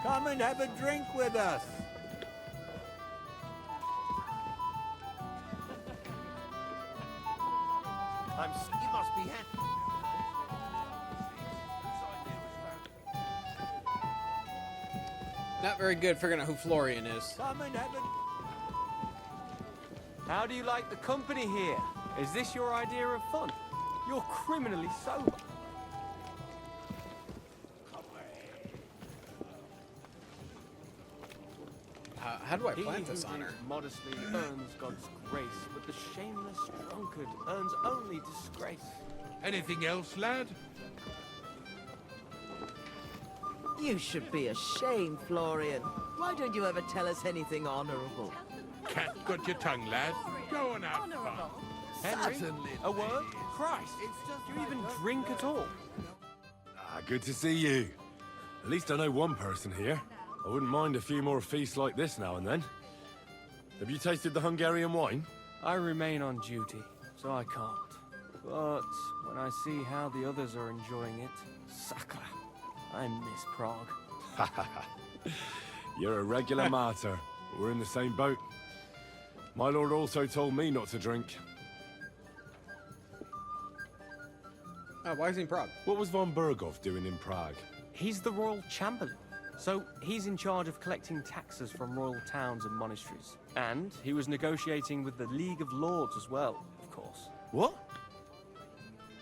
Come and have a drink with us. You must be happy. Not very good figuring out who Florian is. Come and have a... How do you like the company here? Is this your idea of fun? You're criminally sober. How do I He plant who this on her? drinks modestly earns God's grace, but the shameless drunkard earns only disgrace. Anything else, lad? You should be ashamed, Florian. Why don't you ever tell us anything honorable? Cat got your tongue, lad. Go on out, fun. Henry, Certainly a word? Christ, do you even drink at all? Ah, good to see you. At least I know one person here. I wouldn't mind a few more feasts like this now and then. Have you tasted the Hungarian wine? I remain on duty, so I can't. But when I see how the others are enjoying it, sakra, I miss Prague. You're a regular martyr. We're in the same boat. My lord also told me not to drink. Oh, why is he in Prague? What was von Berghoff doing in Prague? He's the royal chamberlain, so he's in charge of collecting taxes from royal towns and monasteries. And he was negotiating with the League of Lords as well, of course. What?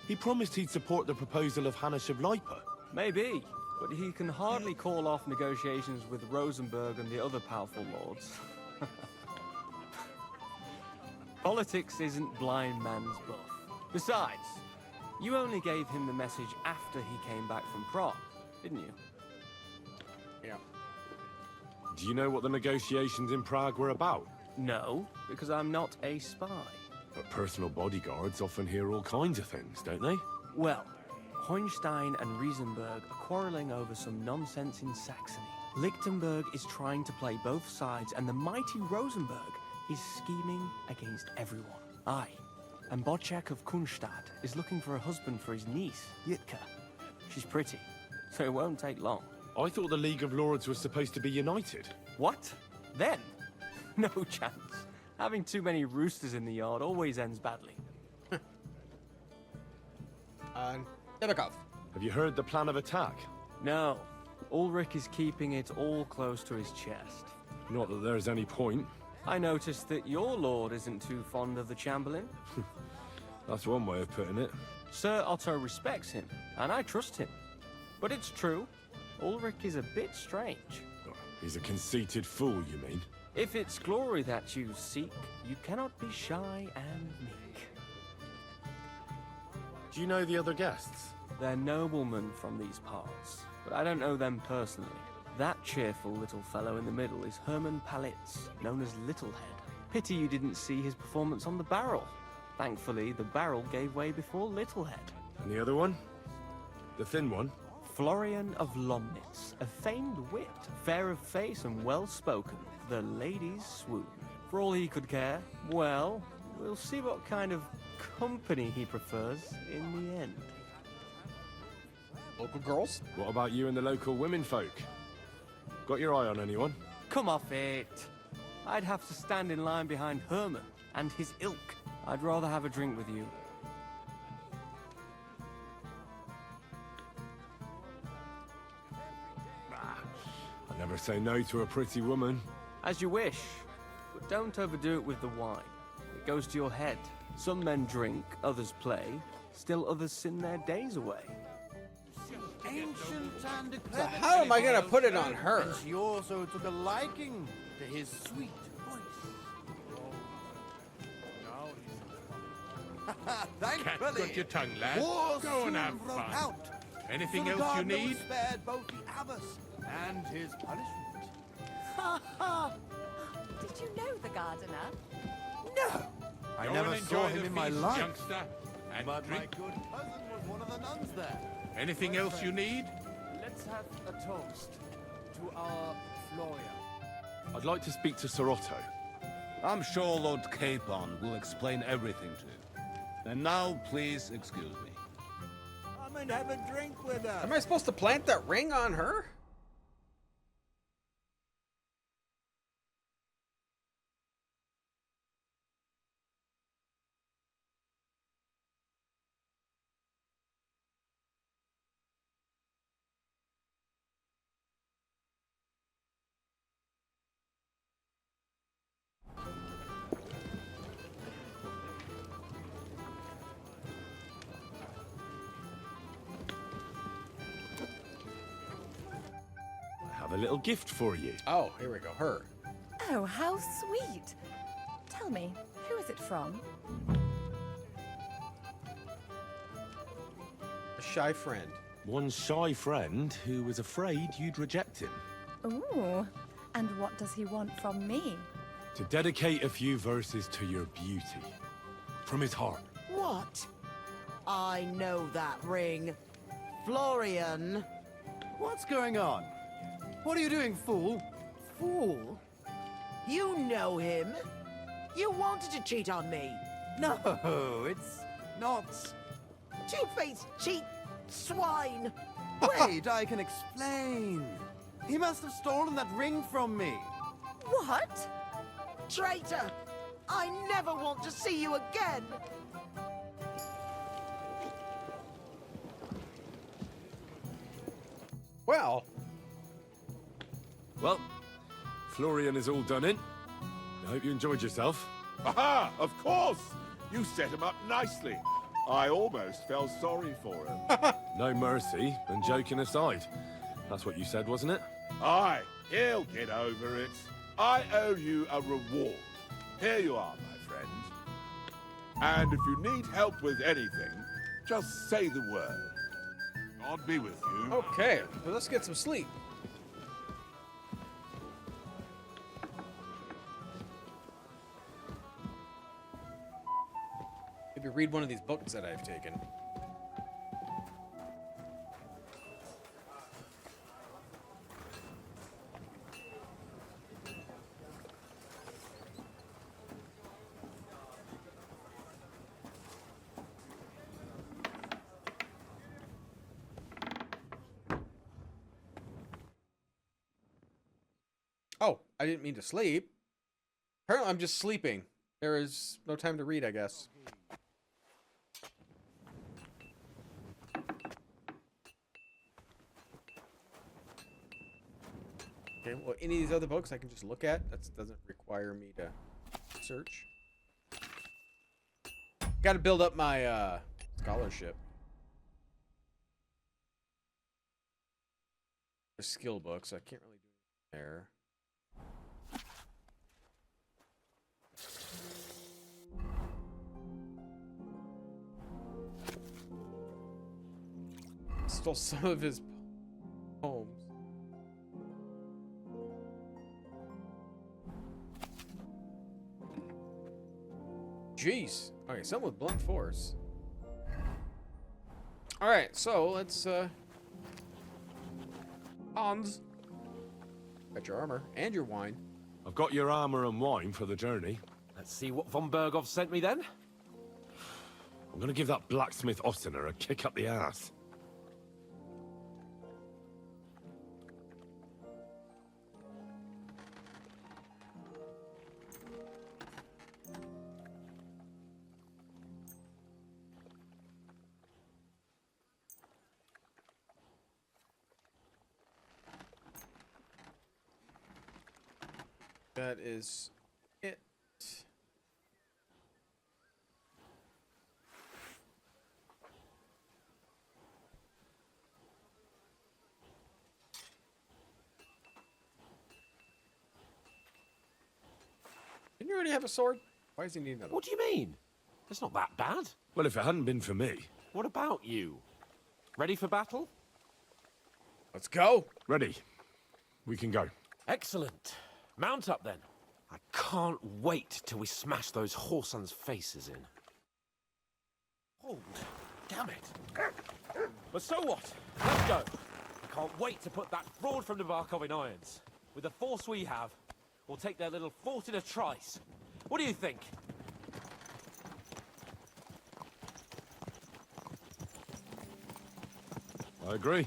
He promised he'd support the proposal of Hannes of Lipa. Maybe, but he can hardly call off negotiations with Rosenberg and the other powerful lords. Politics isn't blind man's buff. Besides, you only gave him the message after he came back from Prague, didn't you? Yeah. Do you know what the negotiations in Prague were about? No, because I'm not a spy. But personal bodyguards often hear all kinds of things, don't they? Well, Hohenstein and Riesenberg are quarreling over some nonsense in Saxony. Lichtenberg is trying to play both sides, and the mighty Rosenberg is scheming against everyone. Aye, and Bocek of Kunstadt is looking for a husband for his niece, Yitka. She's pretty, so it won't take long. I thought the League of Lords was supposed to be united. What? Then? No chance. Having too many roosters in the yard always ends badly. Ibakov. Have you heard the plan of attack? No, Ulrich is keeping it all close to his chest. Not that there's any point. I noticed that your lord isn't too fond of the Chamberlain. That's one way of putting it. Sir Otto respects him, and I trust him. But it's true, Ulrich is a bit strange. He's a conceited fool, you mean? If it's glory that you seek, you cannot be shy and meek. Do you know the other guests? They're noblemen from these parts, but I don't know them personally. That cheerful little fellow in the middle is Hermann Palitz, known as Littlehead. Pity you didn't see his performance on the barrel. Thankfully, the barrel gave way before Littlehead. And the other one? The thin one? Florian of Lomnitz, a famed wit, fair of face and well-spoken. The ladies swoon. For all he could care, well, we'll see what kind of company he prefers in the end. Local girls? What about you and the local women folk? Got your eye on anyone? Come off it. I'd have to stand in line behind Herman and his ilk. I'd rather have a drink with you. I never say no to a pretty woman. As you wish, but don't overdo it with the wine. It goes to your head. Some men drink, others play, still others sin their days away. Ancient and So how am I gonna put it on her? And she also took a liking to his sweet voice. Cat Thankfully, got your tongue, lad. war Go soon and have broke fun. out. Anything For the else you gardener need? was spared both the abbess and his punishment. Ha ha! Did you know the gardener? No, I Go never and saw enjoy him the in my feast, life. youngster. And But my drink. good cousin was one of the nuns there. Anything else you need? Let's have a toast to our Florian. I'd like to speak to Sir Otto. I'm sure Lord Capon will explain everything to you. And now, please excuse me. Come and have a drink with us. Am I supposed to plant that ring on her? a little gift for you. Oh, here we go. Her. Oh, how sweet. Tell me, who is it from? A shy friend. One shy friend who was afraid you'd reject him. Ooh, and what does he want from me? To dedicate a few verses to your beauty. From his heart. What? I know that ring. Florian. What's going on? What are you doing, fool? Fool? You know him. You wanted to cheat on me. No, it's not. Two-faced cheat swine. Wait, I can explain. He must have stolen that ring from me. What? Traitor! I never want to see you again! Well, Well, Florian is all done in. I hope you enjoyed yourself. Aha! Of course! You set him up nicely. I almost felt sorry for him. No mercy, and joking aside. That's what you said, wasn't it? Aye, he'll get over it. I owe you a reward. Here you are, my friend. And if you need help with anything, just say the word. God be with you. okay. Well, let's get some sleep. Maybe read one of these books that I've taken. Oh, I didn't mean to sleep. Apparently, I'm just sleeping. There is no time to read, I guess. Okay, well, any of these other books I can just look at. That doesn't require me to search. Got to build up my scholarship. The skill books, I can't really do anything there. Stole some of his poems. Jeez. Okay, some with blunt force. Alright, so let's Hans. Got your armor and your wine. I've got your armor and wine for the journey. Let's see what von Berghoff sent me then. I'm gonna give that blacksmith Ostener a kick up the ass. That is it. Didn't you already have a sword? Why does he need another? What do you mean? It's not that bad. Well, if it hadn't been for me. What about you? Ready for battle? Let's go. Ready. We can go. Excellent. Mount up then. I can't wait till we smash those whoresons' faces in. Hold. Damn it. But so what? Let's go. I can't wait to put that fraud from Navarkov in irons. With the force we have, we'll take their little fort in a trice. What do you think? I agree.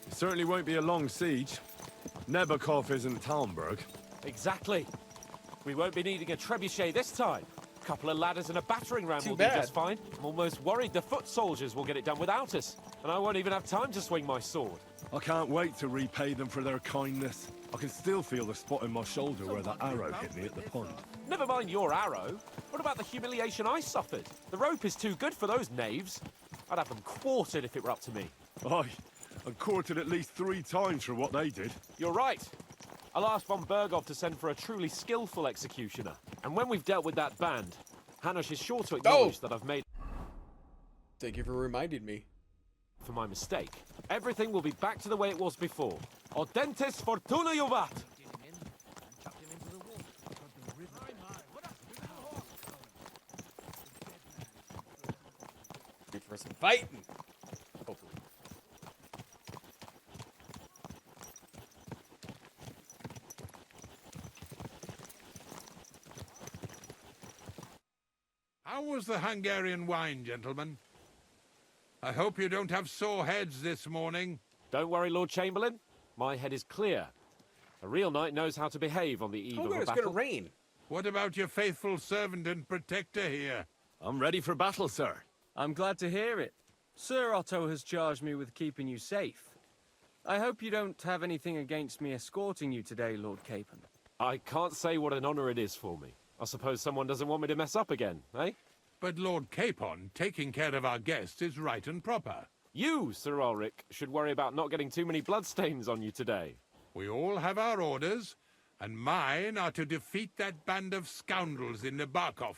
It certainly won't be a long siege. Nebakov isn't Talmberg. Exactly. We won't be needing a trebuchet this time. A couple of ladders and a battering ram will do bad. just fine. I'm almost worried the foot soldiers will get it done without us. And I won't even have time to swing my sword. I can't wait to repay them for their kindness. I can still feel the spot in my shoulder where that arrow hit me at the pond. Never mind your arrow. What about the humiliation I suffered? The rope is too good for those knaves. I'd have them quartered if it were up to me. Aye, and quartered at least 3 times for what they did. You're right. I'll ask von Berghoff to send for a truly skillful executioner. And when we've dealt with that band, Hanush is sure to acknowledge that I've made... Thank you for reminding me. For my mistake. Everything will be back to the way it was before. Audentes fortuna juvat! Good for some fighting. Hopefully. How was the Hungarian wine, gentlemen? I hope you don't have sore heads this morning. Don't worry, Lord Chamberlain. My head is clear. A real knight knows how to behave on the eve Oh, of good, a it's battle. gonna rain. What about your faithful servant and protector here? I'm ready for battle, sir. I'm glad to hear it. Sir Otto has charged me with keeping you safe. I hope you don't have anything against me escorting you today, Lord Capon. I can't say what an honor it is for me. I suppose someone doesn't want me to mess up again, eh? But Lord Capon, taking care of our guests is right and proper. You, Sir Ulrich, should worry about not getting too many bloodstains on you today. We all have our orders, and mine are to defeat that band of scoundrels in the Barkov.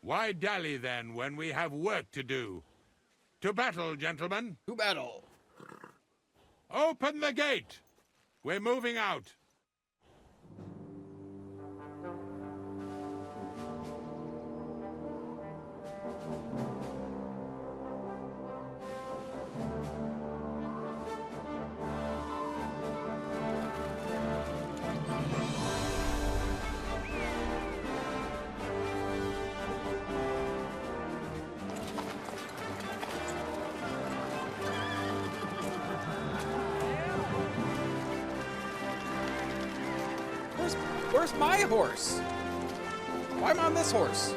Why dally then when we have work to do? To battle, gentlemen. To battle. Open the gate. We're moving out. Where's my horse? Why am I on this horse?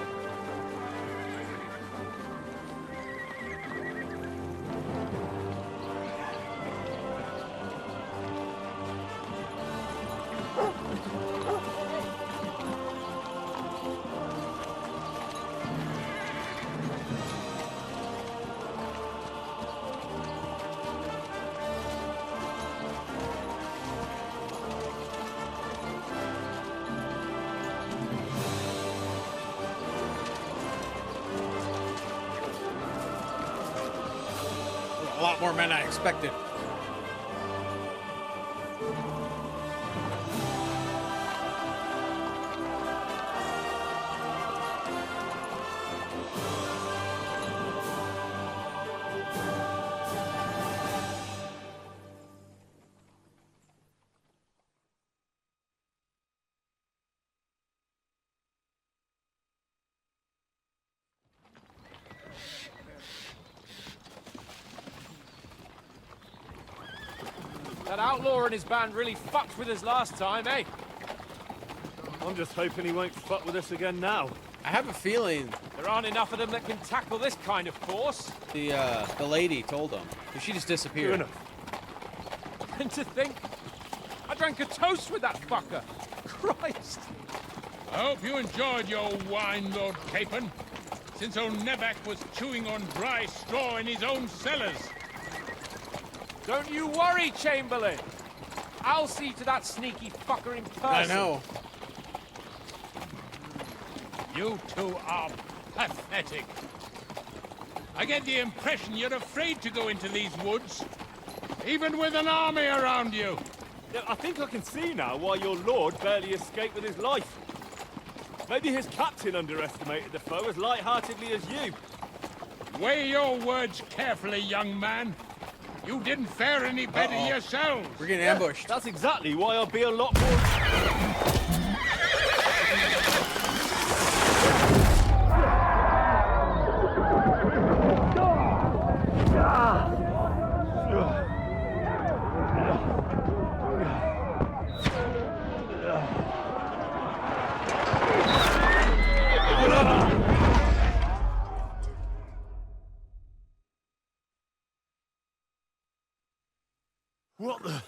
A lot more men than I expected. That outlaw and his band really fucked with us last time, eh? I'm just hoping he won't fuck with us again now. I have a feeling There aren't enough of them that can tackle this kind of force. the lady told him. But she just disappeared. And to think, I drank a toast with that fucker. Christ. I hope you enjoyed your wine, Lord Capon, since old Nevac was chewing on dry straw in his own cellars. Don't you worry, Chamberlain. I'll see to that sneaky fucker in person. I know. You two are pathetic. I get the impression you're afraid to go into these woods, even with an army around you. Yeah, I think I can see now why your lord barely escaped with his life. Maybe his captain underestimated the foe as light-heartedly as you. Weigh your words carefully, young man. You didn't fare any better yourselves. We're getting ambushed. That's exactly why I'll be a lot more... What the...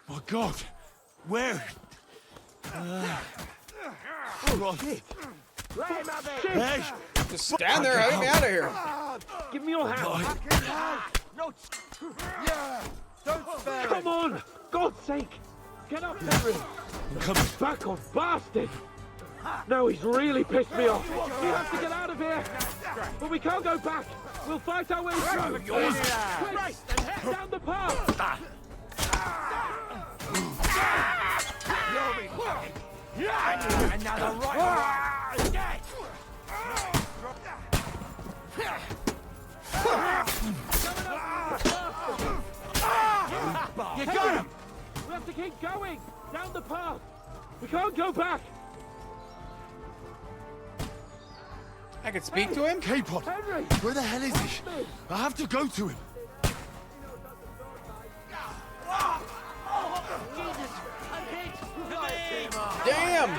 My God! Where? All right. Hey! Just stand there. Get me out of here. Give me your hand. No. Yeah. Don't spare Come on! God's sake! Get up, Henry! I'm coming. Back off, bastard! No, he's really pissed me off. We have to get out of here! But we can't go back! We'll fight our way through! Quick! Down the path! Another right. You got him. We have to keep going! Down the path! We can't go back! I could speak to him? K-Pod, Henry! where the hell is he? I have to go to him. Damn!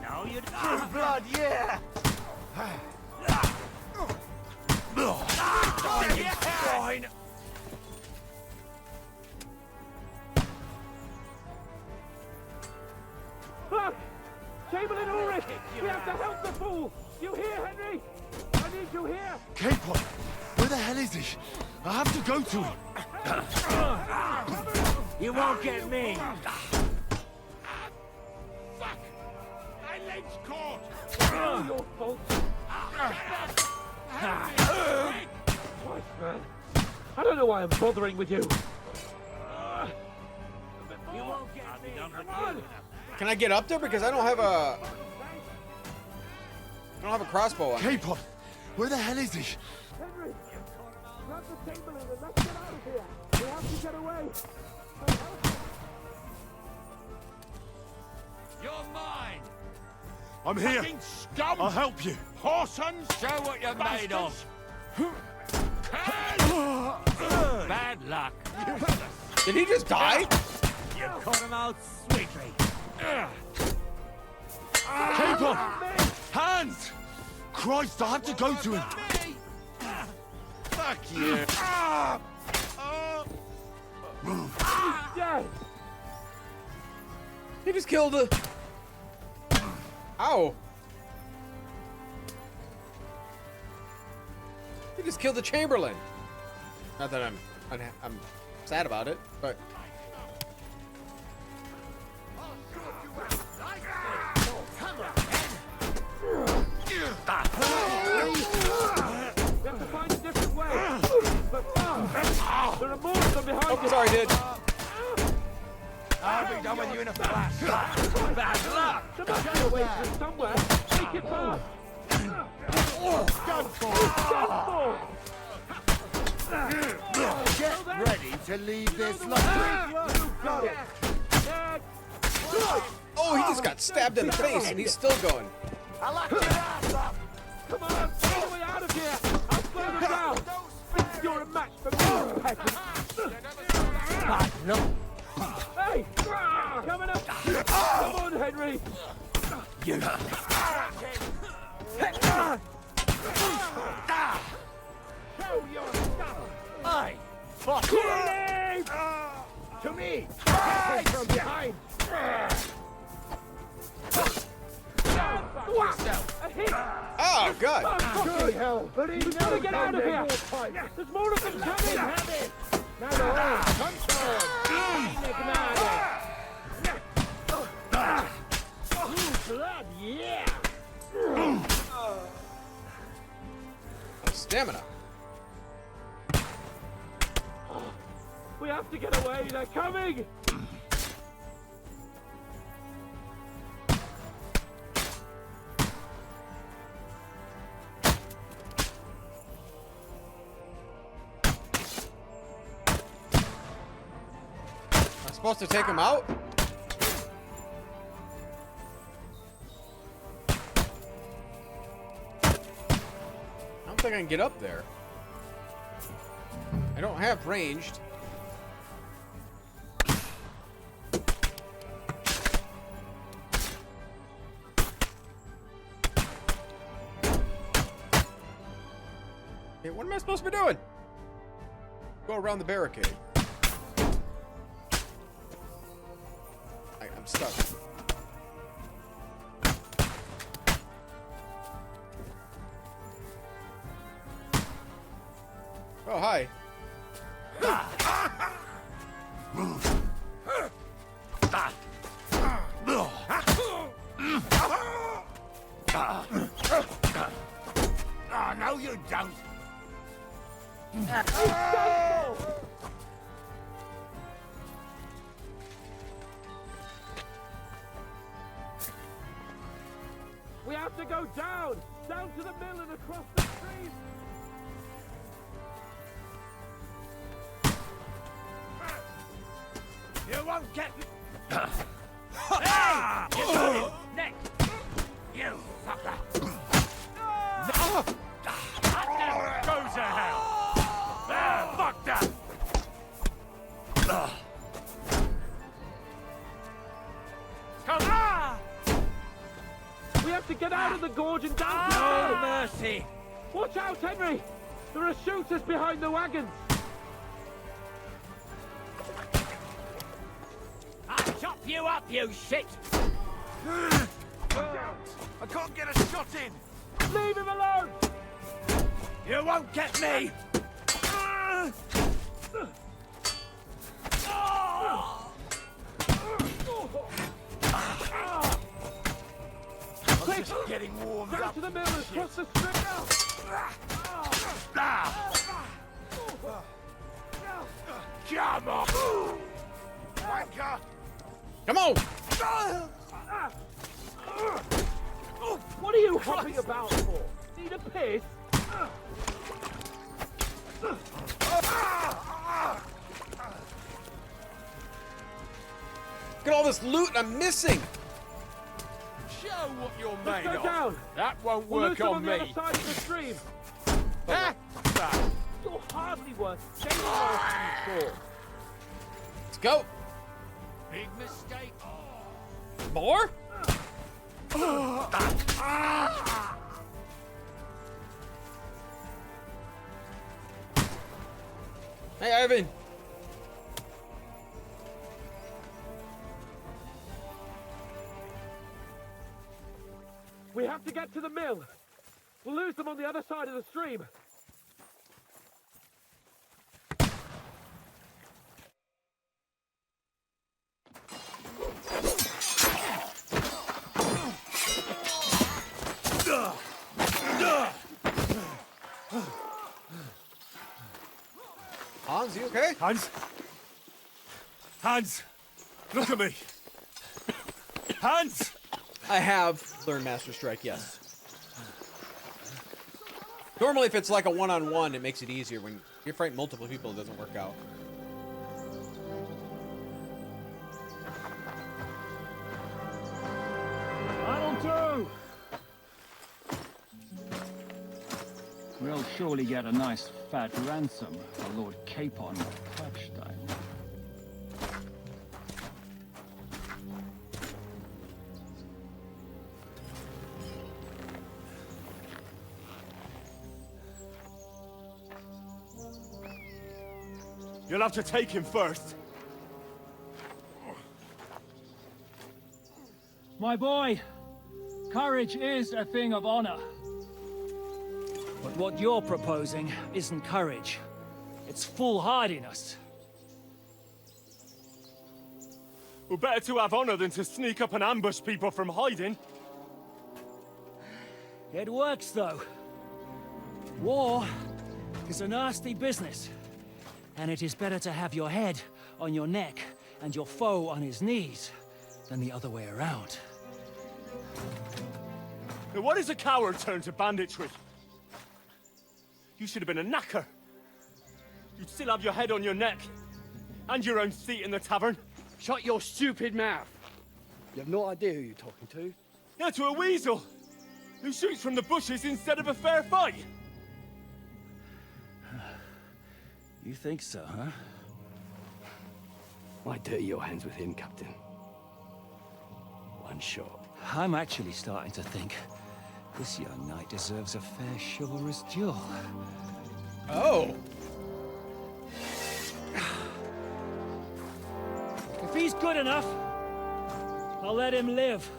Now you true blood, yeah. Fine. Look! Chamberlain Ulrich! We have to help the fool! You hear, Henry? I need you here! K-Pod, where the hell is he? I have to go to him. You won't get me. Fuck! My leg's caught! All your fault! Christ, man. I don't know why I'm bothering with you. You won't get me. Come on! Can I get up there? Because I don't have a crossbow on. K-Pod, where the hell is he? Henry! Grab the Chamberlain and let's get out of here! We have to get away! You're mine! I'm here. Fucking scum! I'll help you. Whoresons! Show what you're made of. Bad luck. Did he just die? You caught him out sweetly. K-Pod, hands! Christ, I have to go to him. Fuck you! Dead! He just killed a... Ow! He just killed the Chamberlain. Not that I'm sad about it, but... We have to find a different way! But, there are more of them behind Oh, you! sorry, dude. I'll be done with you in a flash. Bad luck. There must be a way through somewhere! Take it fast! Get ready to leave this life. Got it! Oh, he just got stabbed in the face and he's still going. I like your ass up. Come on! All the way out of here! I'll slow them down! You're a match for me, peasant! No. Hey! Coming up! Come on, Henry! You. Show your stuff! I. Fuck. To me! From behind! A hit! Oh, God. Oh, fucking hell! We've got to get out of here! There's more of them coming! Now they're all blood, yeah! Stamina. We have to get away! They're coming! I'm supposed to take him out? I don't think I can get up there. I don't have ranged. Okay, what am I supposed to be doing? Go around the barricade. I'm stuck. Oh, hi. No, you don't. We have to go down! Down to the mill and across the stream! You won't get me. Hey! You got him. Next. You fucker. Go to hell. Ah, fuck that. Come on. We have to get out of the gorge and down to the No mill! mercy. Watch out, Henry! There are shooters behind the wagons! I'll chop you up, you shit. I can't get a shot in. Leave him alone! You won't get me. Quick! Just getting warmed Down up. to the mill and across the street now! Come on. Wanker. Come on! What are you hopping about for? Need a piss? Look at all this loot I'm missing! Show what you're Let's made go of. down! That won't We'll lose work them on on the other me. side of the stream! Ah, You're hardly worth getting lost for. Let's go! big mistake. More? Hey, Ivan! We have to get to the mill! We'll lose them on the other side of the stream! Hans, you okay? Hans? Hans! Look at me! Hans! I have learned Master Strike, yes. Normally, if it's like a one-on-one, it makes it easier. When you fight multiple people, it doesn't work out. That'll do! We'll surely get a nice fat ransom for Lord Capon of Kirkstein. You'll have to take him first. My boy, courage is a thing of honor. But what you're proposing isn't courage. It's foolhardiness. Well, better to have honor than to sneak up and ambush people from hiding. It works, though. War is a nasty business. And it is better to have your head on your neck and your foe on his knees than the other way around. Now, what is a coward turned to banditry? You should have been a knacker. You'd still have your head on your neck. And your own seat in the tavern. Shut your stupid mouth. You have no idea who you're talking to. Yeah, to a weasel. Who shoots from the bushes instead of a fair fight. You think so, huh? Why dirty your hands with him, Captain? One shot. I'm actually starting to think this young knight deserves a fair chivalrous duel. Oh! If he's good enough, I'll let him live.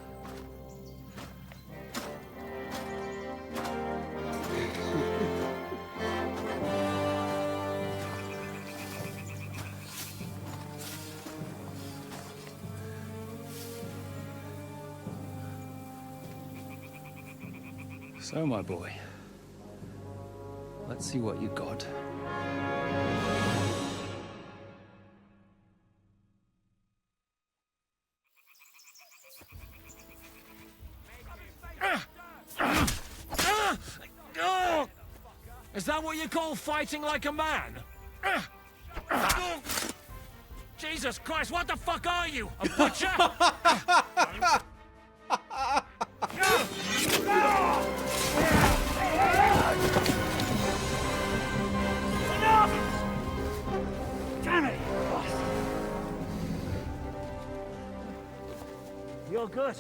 So, my boy, let's see what you got. Is that what you call fighting like a man? Jesus Christ, what the fuck are you? A butcher? Damn it! You're good.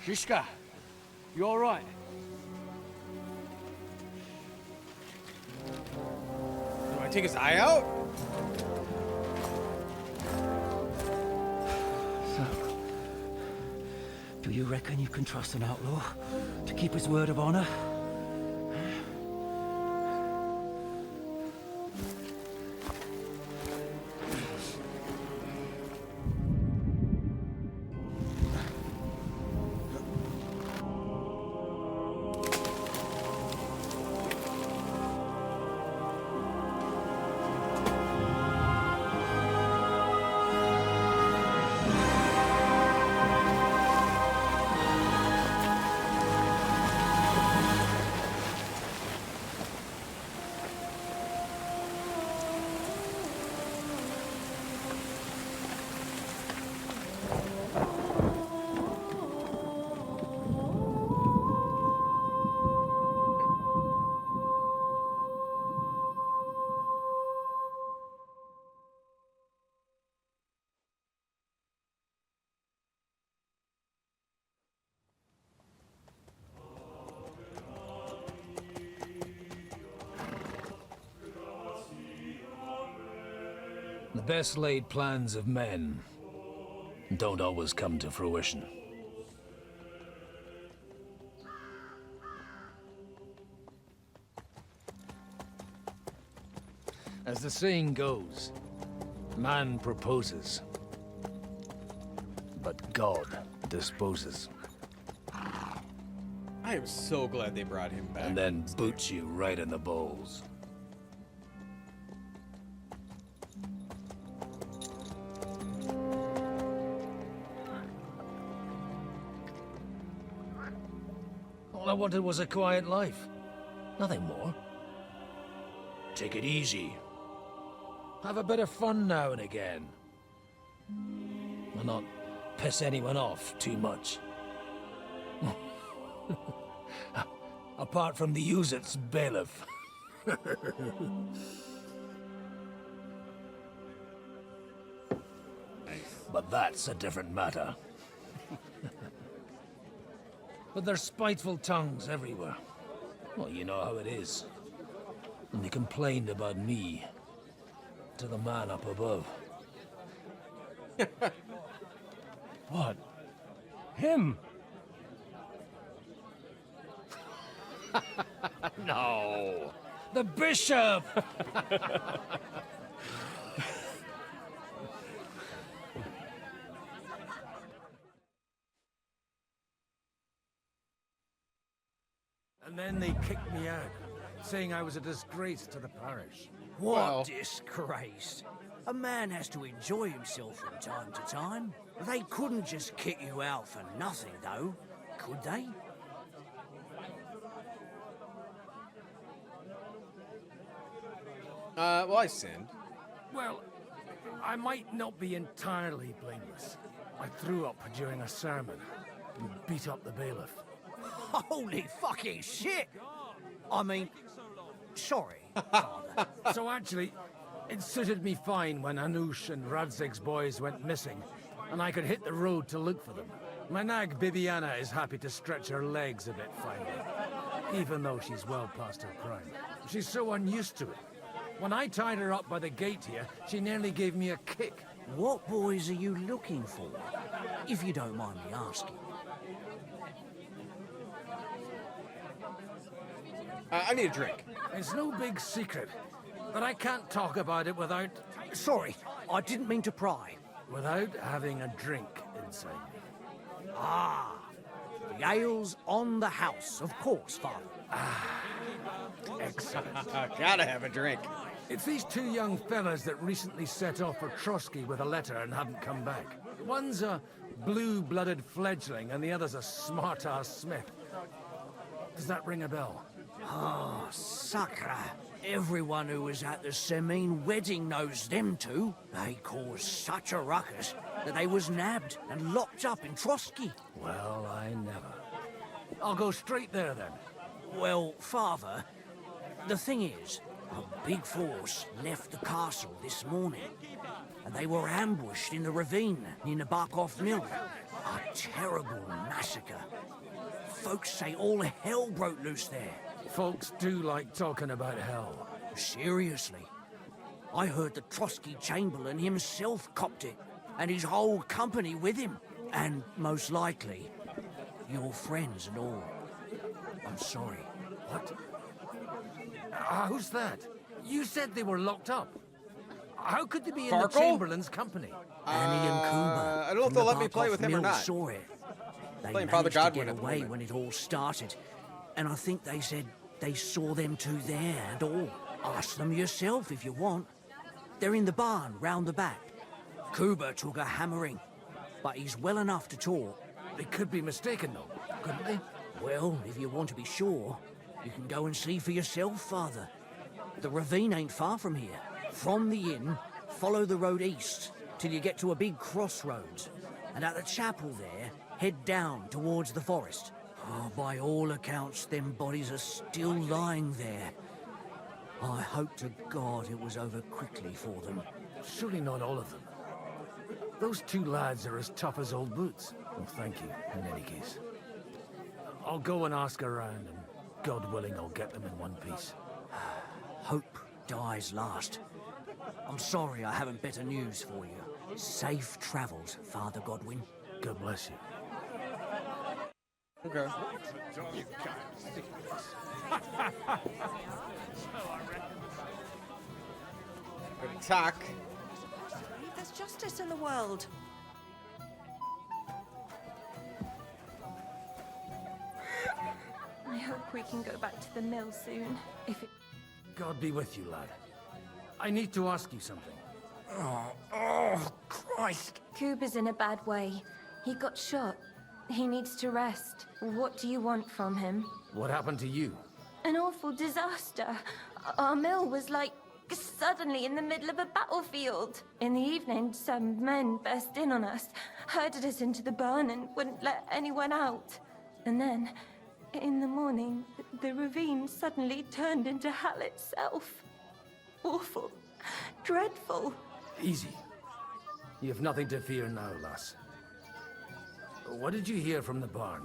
Shishka, you all right? Do I take his eye out? So, do you reckon you can trust an outlaw to keep his word of honor? The best laid plans of men don't always come to fruition. As the saying goes, man proposes, but God disposes. I am so glad they brought him back. And then boots you right in the balls. All I wanted was a quiet life. Nothing more. Take it easy. Have a bit of fun now and again. And not piss anyone off too much. Apart from the Uzit's bailiff. But that's a different matter. But there's spiteful tongues everywhere. Well, you know how it is. And they complained about me to the man up above. What? Him? No! The bishop! And then they kicked me out, saying I was a disgrace to the parish. What Well. disgrace? A man has to enjoy himself from time to time. They couldn't just kick you out for nothing, though, could they? Well, I sinned. Well, I might not be entirely blameless. I threw up during a sermon and beat up the bailiff. Holy fucking shit! I mean, sorry, Father. So actually, it suited me fine when Anush and Radzig's boys went missing, and I could hit the road to look for them. My nag Bibiana is happy to stretch her legs a bit finally, even though she's well past her prime. She's so unused to it. When I tied her up by the gate here, she nearly gave me a kick. What boys are you looking for, if you don't mind me asking? I need a drink. It's no big secret, but I can't talk about it without... Sorry, I didn't mean to pry. Without having a drink inside me. Ah, the ale's on the house, of course, Father. Excellent. Gotta have a drink. It's these two young fellas that recently set off for Trotsky with a letter and haven't come back. One's a blue-blooded fledgling and the other's a smart-ass smith. Does that ring a bell? Ah, sacre. Everyone who was at the Semine wedding knows them two. They caused such a ruckus that they was nabbed and locked up in Trotsky. Well, I never. I'll go straight there then. Well, Father, the thing is, a big force left the castle this morning, and they were ambushed in the ravine near the Barkov Mill. A terrible massacre. Folks say all hell broke loose there. Folks do like talking about hell. Seriously. I heard the Trotsky Chamberlain himself copped it, and his whole company with him. And most likely, your friends and all. I'm sorry. What? Who's that? You said they were locked up. How could they be in the Farkle? Chamberlain's company? Annie and Kuba. I don't know if they'll let me play with him or not. Saw it. They Playing managed Father to Godwin get at the away moment. when it all started, and I think they said they saw them two there and all. Ask them yourself if you want. They're in the barn round the back. Kuba took a hammering, but he's well enough to talk. They could be mistaken, though, couldn't they? Well, if you want to be sure, you can go and see for yourself, Father. The ravine ain't far from here. From the inn, follow the road east till you get to a big crossroads, and at the chapel there, head down towards the forest. Oh, by all accounts, them bodies are still lying there. I hope to God it was over quickly for them. Surely not all of them. Those two lads are as tough as old boots. Well, thank you, in any case. I'll go and ask around, and God willing, I'll get them in one piece. Hope dies last. I'm sorry I haven't better news for you. Safe travels, Father Godwin. God bless you. Okay. Good talk. There's justice in the world. I hope we can go back to the mill soon, if it... God be with you, lad. I need to ask you something. Oh, Christ! Kuba's in a bad way. He got shot. He needs to rest. What do you want from him? What happened to you? An awful disaster. Our mill was like suddenly in the middle of a battlefield. In the evening, some men burst in on us, herded us into the barn and wouldn't let anyone out. And then, in the morning, the ravine suddenly turned into hell itself. Awful. Dreadful. Easy. You have nothing to fear now, lass. What did you hear from the barn?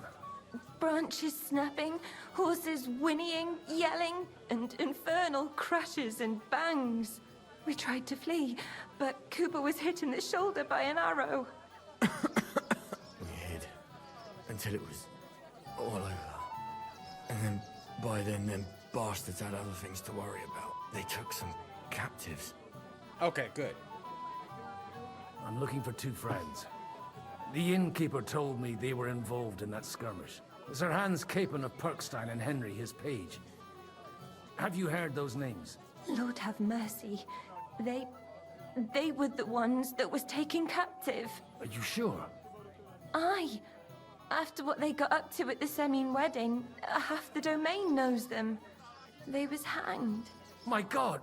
Branches snapping, horses whinnying, yelling, and infernal crashes and bangs. We tried to flee, but Kuba was hit in the shoulder by an arrow. We hid until it was all over. And then, by then, them bastards had other things to worry about. They took some captives. Okay, good. I'm looking for two friends. The innkeeper told me they were involved in that skirmish. Sir Hans Capon of Perkstein and Henry, his page. Have you heard those names? Lord have mercy. They were the ones that was taken captive. Are you sure? Aye. After what they got up to at the Semine wedding, half the domain knows them. They was hanged. My God!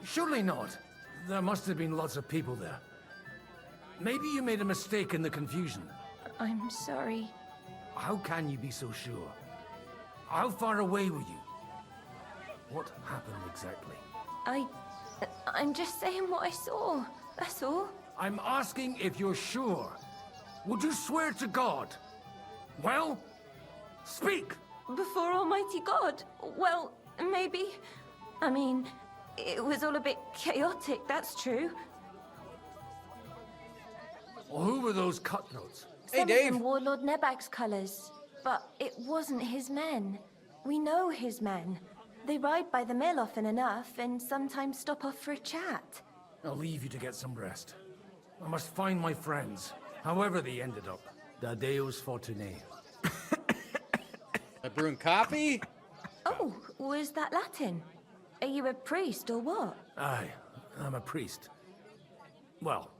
Surely not. There must have been lots of people there. Maybe you made a mistake in the confusion. I'm sorry. How can you be so sure? How far away were you? What happened exactly? I'm just saying what I saw. That's all. I'm asking if you're sure. Would you swear to God? Well, speak! Before Almighty God? Well, maybe. I mean, it was all a bit chaotic, that's true. Well, who were those cutthroats? Some of them wore Lord Nebag's colours, but it wasn't his men. We know his men. They ride by the mill often enough and sometimes stop off for a chat. I'll leave you to get some rest. I must find my friends, however they ended up. Da Deus Fortunae. A brewing coffee? Oh, was that Latin? Are you a priest or what? Aye, I'm a priest. Well,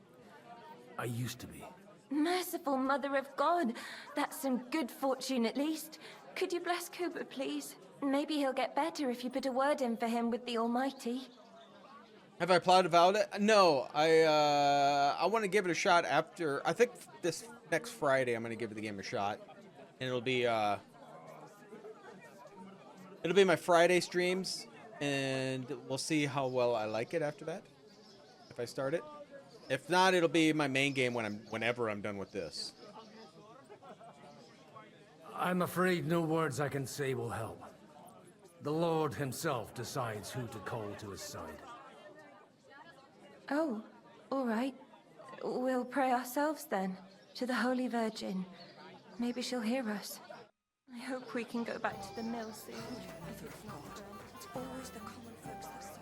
I used to be. Merciful Mother of God. That's some good fortune at least. Could you bless Cooper, please? Maybe he'll get better if you put a word in for him with the Almighty. Have I plowed about it? No, I want to give it a shot after. I think this next Friday I'm going to give the game a shot, and it'll be my Friday streams, and we'll see how well I like it after that. If I start it, if not, it'll be my main game whenever I'm done with this. I'm afraid no words I can say will help. The Lord himself decides who to call to his side. Oh, all right. We'll pray ourselves then, to the Holy Virgin. Maybe she'll hear us. I hope we can go back to the mill soon. It's always the common folks that suffer.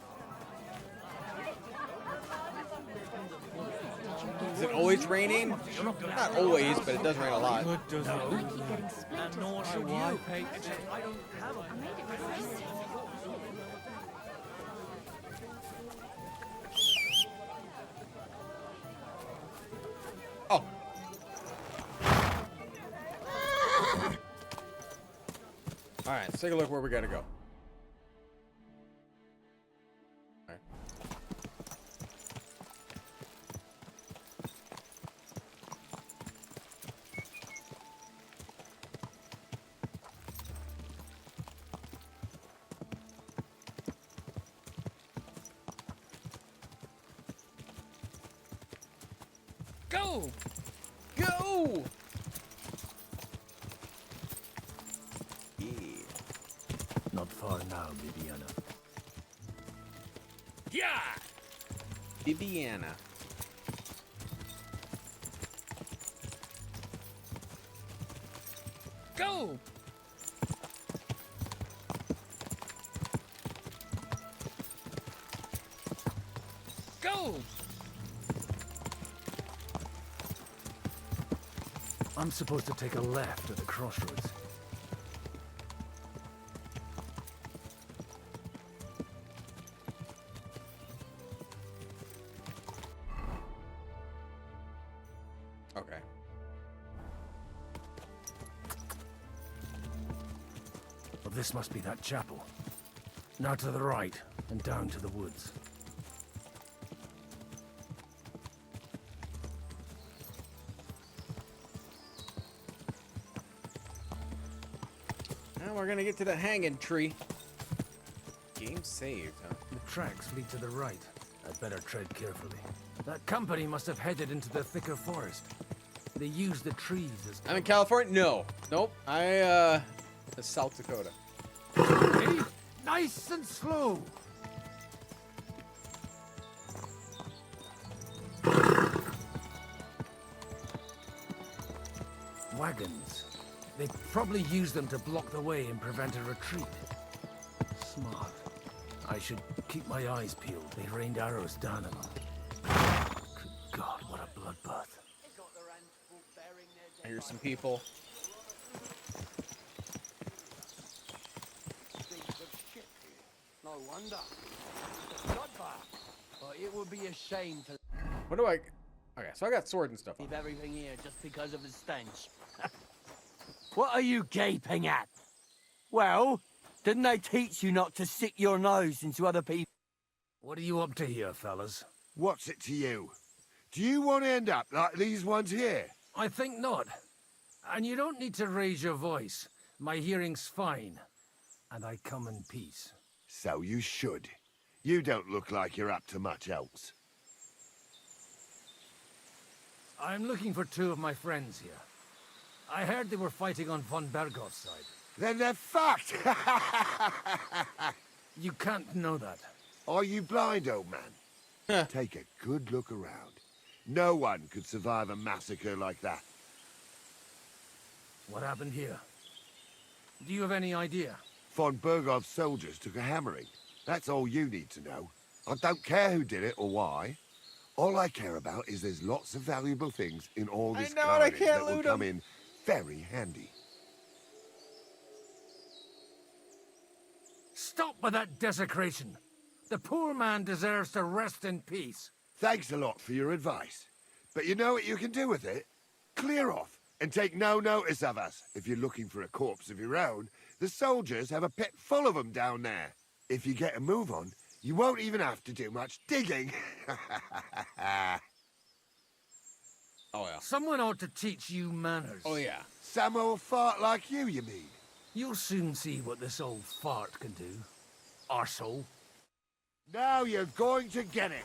Is it always raining? Not always, but it does rain a lot. I keep getting splinters. Nor should you. I made it reverse. Oh. All right, let's take a look where we gotta go. All right. Go! Go! Yeah. Not far now, Bibiana. Yeah! Bibiana. Go! Go! I'm supposed to take a left at the crossroads. Okay. Well, this must be that chapel. Now to the right, and down to the woods. Now we're gonna get to the hanging tree. Game saved, huh? The tracks lead to the right. I'd better tread carefully. That company must have headed into the thicker forest. They used the trees as... I'm in California? No. Nope. It's South Dakota. Hey, nice and slow. Wagons. They probably used them to block the way and prevent a retreat. Smart. I should keep my eyes peeled. They rained arrows down on them. Good God, what a bloodbath. I hear some people. No wonder. Bloodbath. But it would be a shame to What do I... Okay, so I got sword and stuff on. leave everything here just because of the stench. What are you gaping at? Well, didn't they teach you not to stick your nose into other people? What are you up to here, fellas? What's it to you? Do you want to end up like these ones here? I think not. And you don't need to raise your voice. My hearing's fine. And I come in peace. So you should. You don't look like you're up to much else. I'm looking for two of my friends here. I heard they were fighting on von Bergov's side. Then they're fucked! You can't know that. Are you blind, old man? Take a good look around. No one could survive a massacre like that. What happened here? Do you have any idea? Von Bergov's soldiers took a hammering. That's all you need to know. I don't care who did it or why. All I care about is there's lots of valuable things in all this I know, and I carnage can't that will loot come 'em. in very handy. Stop with that desecration. The poor man deserves to rest in peace. Thanks a lot for your advice. But you know what you can do with it? Clear off and take no notice of us. If you're looking for a corpse of your own, the soldiers have a pit full of them down there. If you get a move on, you won't even have to do much digging. Oh, yeah. Someone ought to teach you manners. Oh, yeah. Some old fart like you mean? You'll soon see what this old fart can do. Arsehole. Now you're going to get it.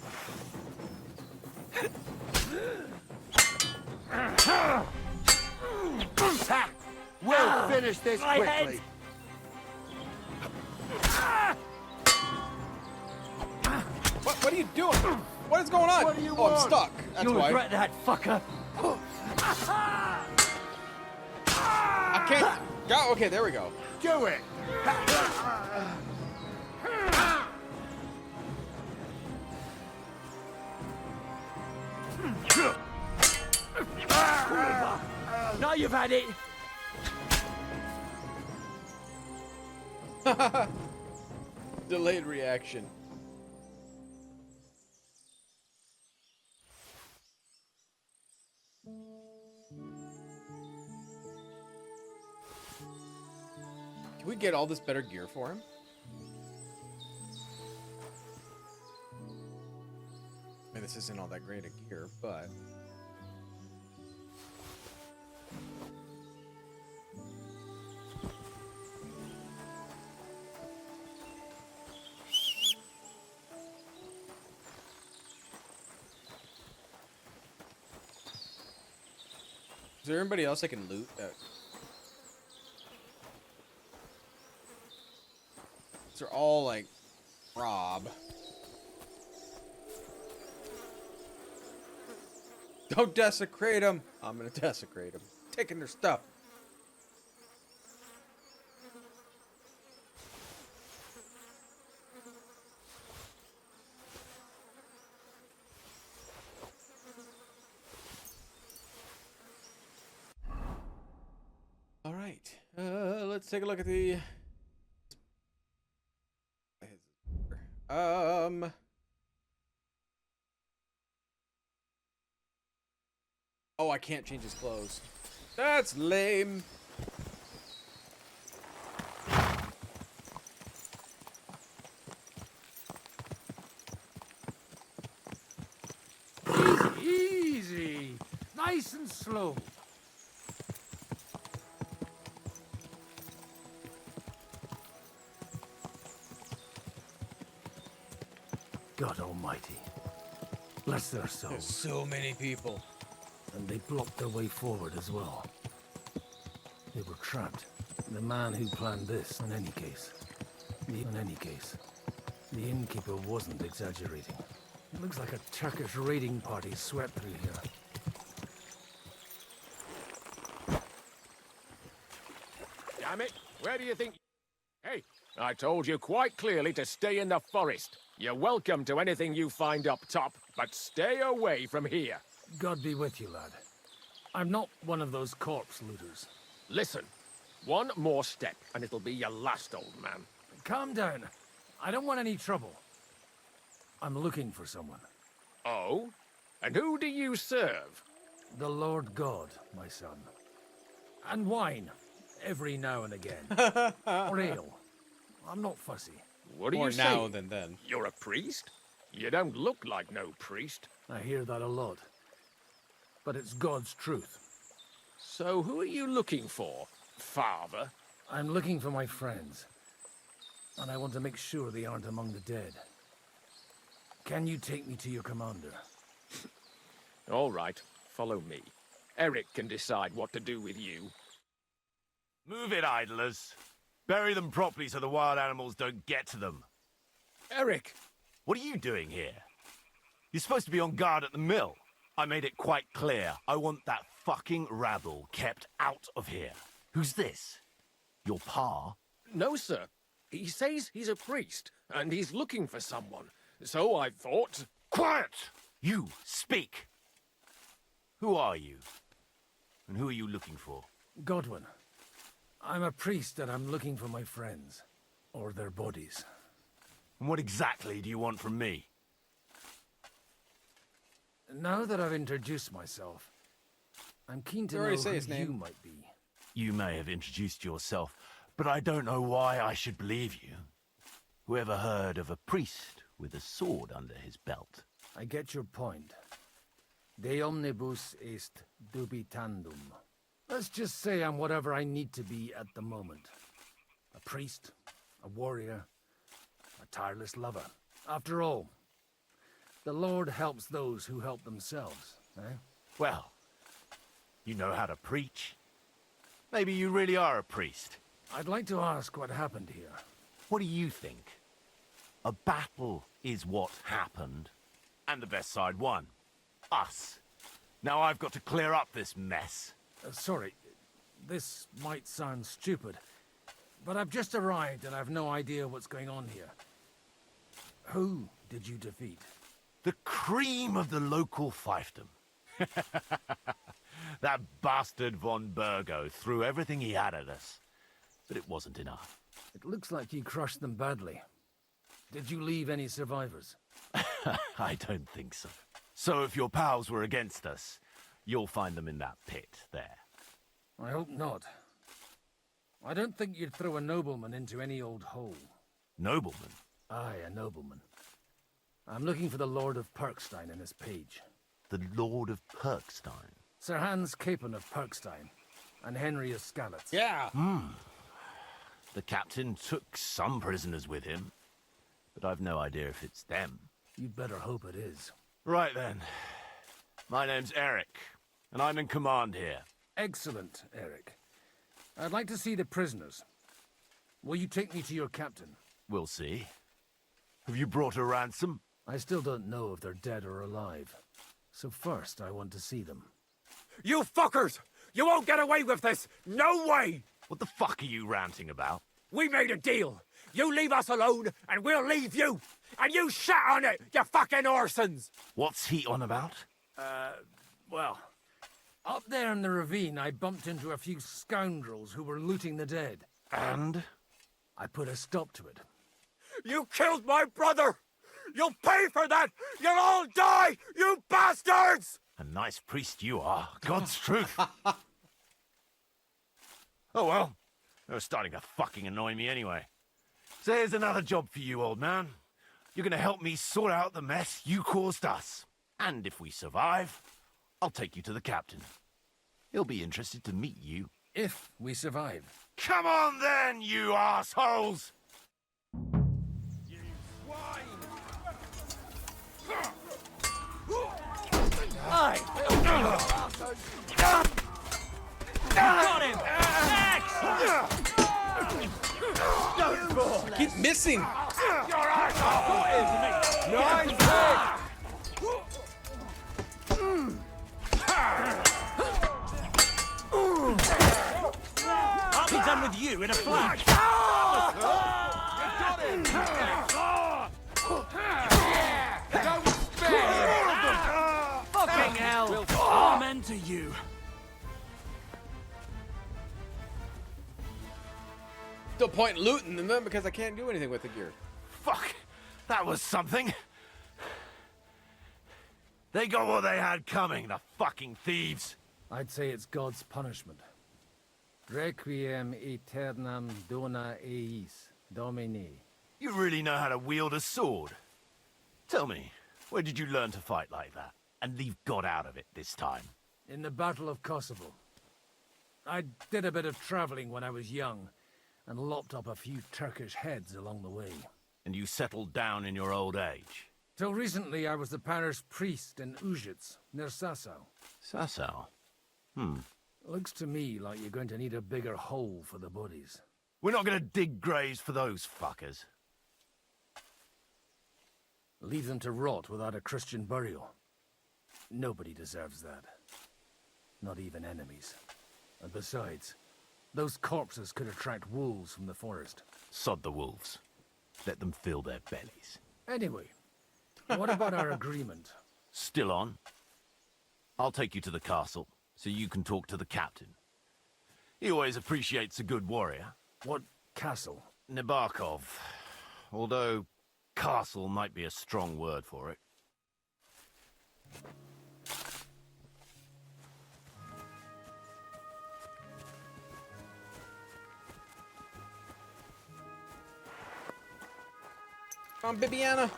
We'll finish this My quickly. What are you doing? What is going on? What do you I'm want? stuck. That's You'll why. regret that, fucker. I can't. Go. Okay, there we go. Do it. Now you've had it. Delayed reaction. Can we get all this better gear for him? I mean, this isn't all that great a gear, but... Is there anybody else I can loot? They're all like rob. Don't desecrate them. I'm gonna desecrate them. Taking their stuff. All right. Let's take a look at the. Oh, I can't change his clothes. That's lame. Easy. Nice and slow. God almighty. Bless their souls. There's so many people. And they blocked their way forward as well. They were trapped. The man who planned this, in any case. The innkeeper wasn't exaggerating. It looks like a Turkish raiding party swept through here. Damn it! Where do you think... Hey, I told you quite clearly to stay in the forest. You're welcome to anything you find up top, but stay away from here. God be with you, lad. I'm not one of those corpse looters. Listen, one more step and it'll be your last, old man. Calm down. I don't want any trouble. I'm looking for someone. Oh? And who do you serve? The Lord God, my son. And wine, every now and again. Or ale. I'm not fussy. What do More you say? now than then. You're a priest? You don't look like no priest. I hear that a lot. But it's God's truth. So who are you looking for, Father? I'm looking for my friends. And I want to make sure they aren't among the dead. Can you take me to your commander? All right, follow me. Eric can decide what to do with you. Move it, idlers. Bury them properly so the wild animals don't get to them. Eric! What are you doing here? You're supposed to be on guard at the mill. I made it quite clear. I want that fucking rabble kept out of here. Who's this? Your pa? No, sir. He says he's a priest, and he's looking for someone. So I thought... Quiet! You, speak! Who are you? And who are you looking for? Godwin. I'm a priest and I'm looking for my friends. Or their bodies. And what exactly do you want from me? Now that I've introduced myself, I'm keen to You know already who say his name. you might be. You may have introduced yourself, but I don't know why I should believe you. Whoever heard of a priest with a sword under his belt? I get your point. De omnibus est dubitandum. Let's just say I'm whatever I need to be at the moment. A priest, a warrior, a tireless lover. After all, the Lord helps those who help themselves, eh? Well, you know how to preach. Maybe you really are a priest. I'd like to ask what happened here. What do you think? A battle is what happened, and the best side won. Us. Now I've got to clear up this mess. Sorry, this might sound stupid, but I've just arrived and I've no idea what's going on here. Who did you defeat? The cream of the local fiefdom. That bastard von Burgo threw everything he had at us, but it wasn't enough. It looks like you crushed them badly. Did you leave any survivors? I don't think so. So if your pals were against us, you'll find them in that pit there. I hope not. I don't think you'd throw a nobleman into any old hole. Nobleman? Aye, a nobleman. I'm looking for the Lord of Perkstein and his page. The Lord of Perkstein? Sir Hans Capon of Perkstein, and Henry of Skalitz. Yeah. The captain took some prisoners with him, but I've no idea if it's them. You'd better hope it is. Right then. My name's Eric, and I'm in command here. Excellent, Eric. I'd like to see the prisoners. Will you take me to your captain? We'll see. Have you brought a ransom? I still don't know if they're dead or alive. So first, I want to see them. You fuckers! You won't get away with this! No way! What the fuck are you ranting about? We made a deal. You leave us alone, and we'll leave you. And you shat on it, you fucking orsons! What's he on about? Well, up there in the ravine, I bumped into a few scoundrels who were looting the dead. And? I put a stop to it. You killed my brother! You'll pay for that! You'll all die, you bastards! A nice priest you are. God's truth. Oh well, they're starting to fucking annoy me anyway. So here's another job for you, old man. You're gonna help me sort out the mess you caused us. And if we survive, I'll take you to the captain. He'll be interested to meet you. If we survive. Come on then, you assholes! Aye! Got him! Next! I keep missing. Your asshole! Nice I'll be done with you in a flash! Fucking hell! Amen to you! Still point looting them because I can't do anything with the gear. Fuck! That was something! They got what they had coming, the fucking thieves! I'd say it's God's punishment. Requiem aeternam dona eis, Domini. You really know how to wield a sword. Tell me, where did you learn to fight like that? And leave God out of it this time? In the Battle of Kosovo. I did a bit of traveling when I was young, and lopped up a few Turkish heads along the way. And you settled down in your old age? Till recently, I was the parish priest in Ujits, near Sasau. Sasau? Looks to me like you're going to need a bigger hole for the bodies. We're not gonna dig graves for those fuckers. Leave them to rot without a Christian burial. Nobody deserves that. Not even enemies. And besides, those corpses could attract wolves from the forest. Sod the wolves. Let them fill their bellies. Anyway, what about our agreement? still on. I'll take you to the castle, so you can talk to the captain. He always appreciates a good warrior. What castle? Nabokov. Although castle might be a strong word for it. Come on, Bibiana.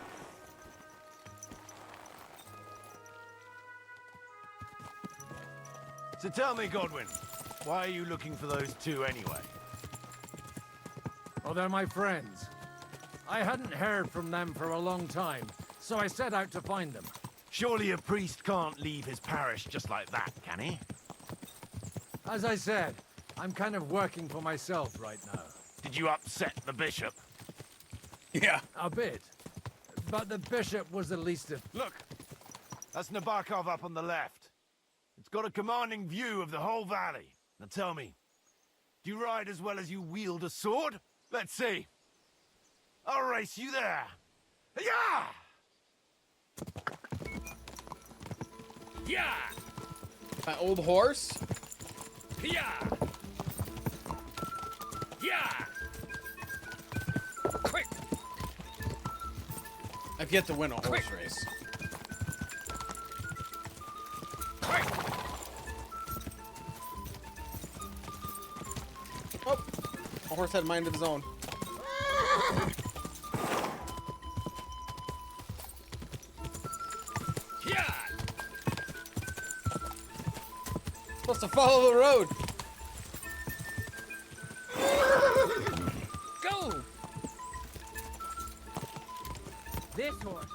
So tell me, Godwin, why are you looking for those two anyway? Oh, they're my friends. I hadn't heard from them for a long time, so I set out to find them. Surely a priest can't leave his parish just like that, can he? As I said, I'm kind of working for myself right now. Did you upset the bishop? Yeah. A bit. But the bishop was the least of... Look! That's Nabokov up on the left. It's got a commanding view of the whole valley. Now tell me, do you ride as well as you wield a sword? Let's see. I'll race you there. Yeah! Yeah! My old horse? Yeah! Yeah! Quick! I've yet to win a horse race. Quick! Oh! My horse had a mind of his own. Yeah! Supposed to follow the road. Go! This horse.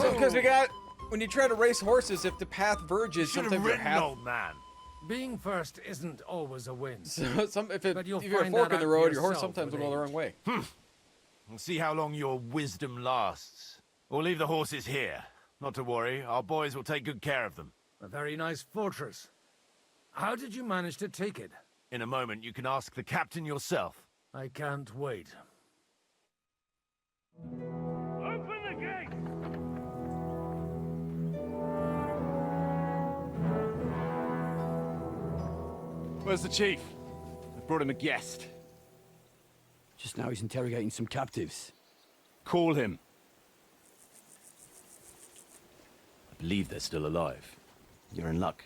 So, because we got, when you try to race horses, if the path verges, Should have sometimes you're ridden, half. old man. Being first isn't always a win. So, if But you'll you're a find fork that in the out road, your horse yourself sometimes will with go the age. wrong way. We'll see how long your wisdom lasts. We'll leave the horses here. Not to worry, our boys will take good care of them. A very nice fortress. How did you manage to take it? In a moment, you can ask the captain yourself. I can't wait. Open the gate! Where's the chief? I brought him a guest. Just now he's interrogating some captives. Call him. I believe they're still alive. You're in luck.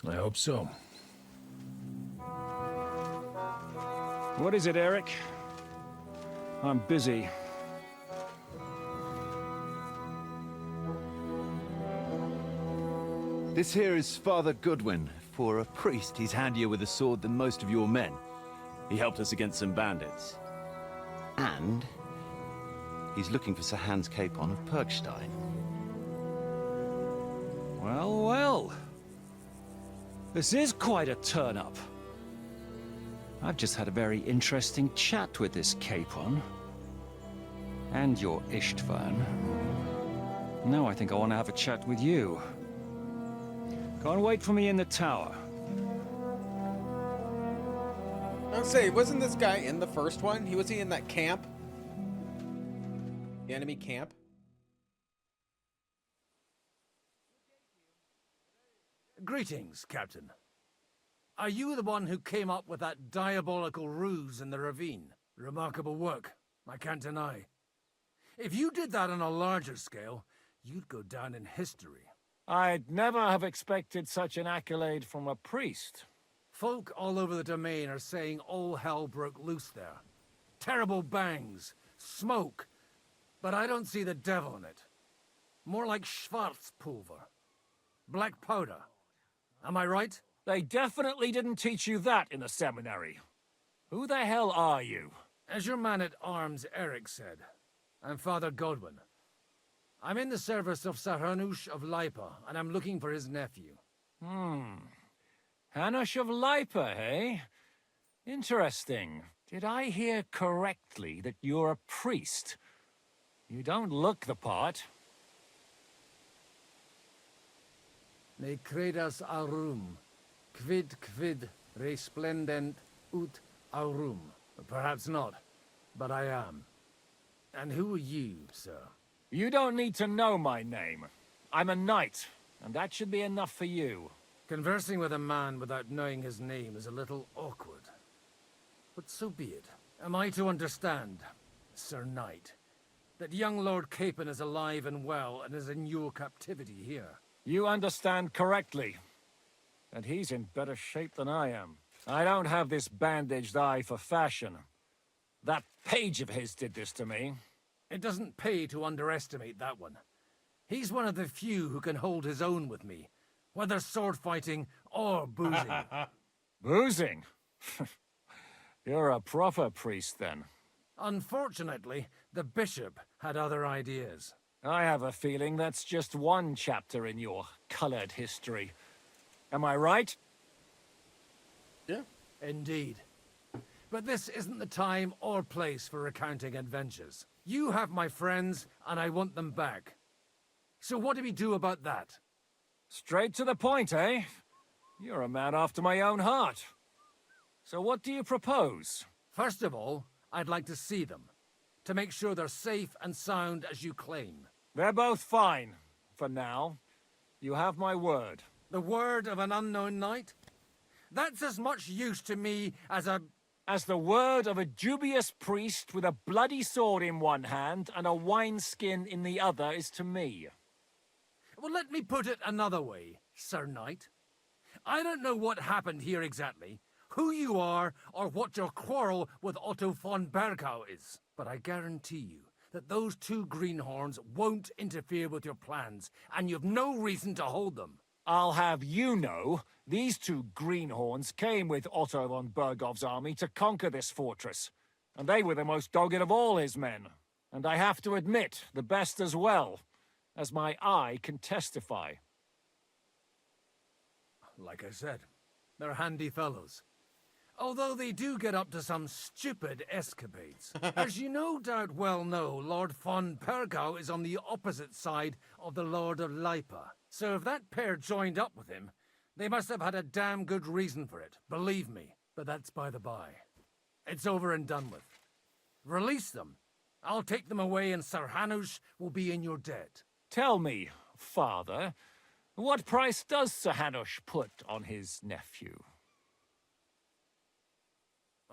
I hope so. What is it, Eric? I'm busy. This here is Father Goodwin. For a priest, he's handier with a sword than most of your men. He helped us against some bandits. And he's looking for Sir Hans Capon of Perkstein. Well, well. This is quite a turn-up. I've just had a very interesting chat with this Capon. And your Ishtvan. Now I think I want to have a chat with you. Go and wait for me in the tower. I'll say, wasn't this guy in the first one? Was he in that camp? The enemy camp? Greetings, Captain. Are you the one who came up with that diabolical ruse in the ravine? Remarkable work, I can't deny. If you did that on a larger scale, you'd go down in history. I'd never have expected such an accolade from a priest. Folk all over the domain are saying all hell broke loose there. Terrible bangs, smoke, but I don't see the devil in it. More like Schwarzpulver. Black powder. Am I right? They definitely didn't teach you that in the seminary. Who the hell are you? As your man-at-arms Eric said, I'm Father Godwin. I'm in the service of Sir Hanush of Lipa, and I'm looking for his nephew. Hanush of Lipa, eh? Interesting. Did I hear correctly that you're a priest? You don't look the part. Ne credas aurum, quid resplendent ut aurum. Perhaps not, but I am. And who are you, sir? You don't need to know my name. I'm a knight, and that should be enough for you. Conversing with a man without knowing his name is a little awkward. But so be it. Am I to understand, Sir Knight, that young Lord Capon is alive and well and is in your captivity here? You understand correctly. And he's in better shape than I am. I don't have this bandaged eye for fashion. That page of his did this to me. It doesn't pay to underestimate that one. He's one of the few who can hold his own with me, whether sword fighting or boozing. Boozing? You're a proper priest, then. Unfortunately, the bishop had other ideas. I have a feeling that's just one chapter in your colored history. Am I right? Yeah. Indeed. But this isn't the time or place for recounting adventures. You have my friends, and I want them back. So what do we do about that? Straight to the point, eh? You're a man after my own heart. So what do you propose? First of all, I'd like to see them, to make sure they're safe and sound as you claim. They're both fine, for now. You have my word. The word of an unknown knight? That's as much use to me as the word of a dubious priest with a bloody sword in one hand and a wineskin in the other is to me. Well, let me put it another way, Sir Knight. I don't know what happened here exactly, who you are, or what your quarrel with Otto von Bergau is. But I guarantee you that those two greenhorns won't interfere with your plans, and you've no reason to hold them. I'll have you know, these two greenhorns came with Otto von Bergov's army to conquer this fortress, and they were the most dogged of all his men. And I have to admit, the best as well, as my eye can testify. Like I said, they're handy fellows. Although they do get up to some stupid escapades. As you no doubt well know, Lord von Bergau is on the opposite side of the Lord of Lipa. So if that pair joined up with him, they must have had a damn good reason for it, believe me. But that's by the by. It's over and done with. Release them. I'll take them away and Sir Hanush will be in your debt. Tell me, father, what price does Sir Hanush put on his nephew?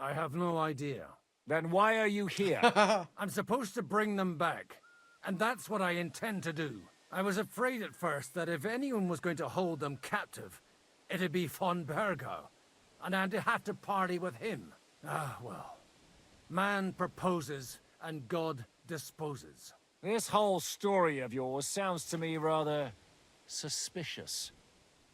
I have no idea. Then why are you here? I'm supposed to bring them back, and that's what I intend to do. I was afraid at first that if anyone was going to hold them captive, it'd be von Bergau, and I'd have to party with him. Ah, well. Man proposes, and God disposes. This whole story of yours sounds to me rather suspicious.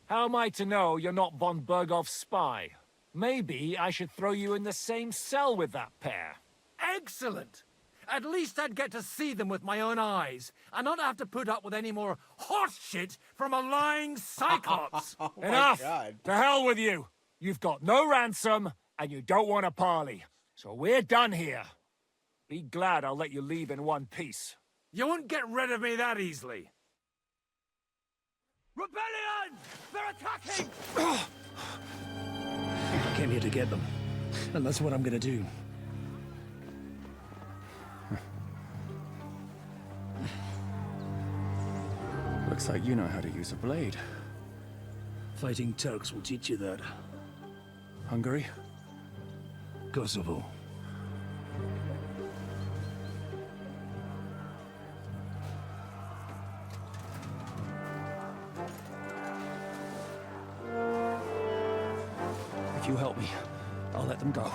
How am I to know you're not von Bergov's spy? Maybe I should throw you in the same cell with that pair. Excellent! At least I'd get to see them with my own eyes, and not have to put up with any more horse shit from a lying cyclops. Enough! To hell with you! You've got no ransom, and you don't want to parley. So we're done here. Be glad I'll let you leave in one piece. You won't get rid of me that easily. Rebellion! They're attacking! I came here to get them, and that's what I'm gonna do. Looks like you know how to use a blade. Fighting Turks will teach you that. Hungary? Kosovo. If you help me, I'll let them go.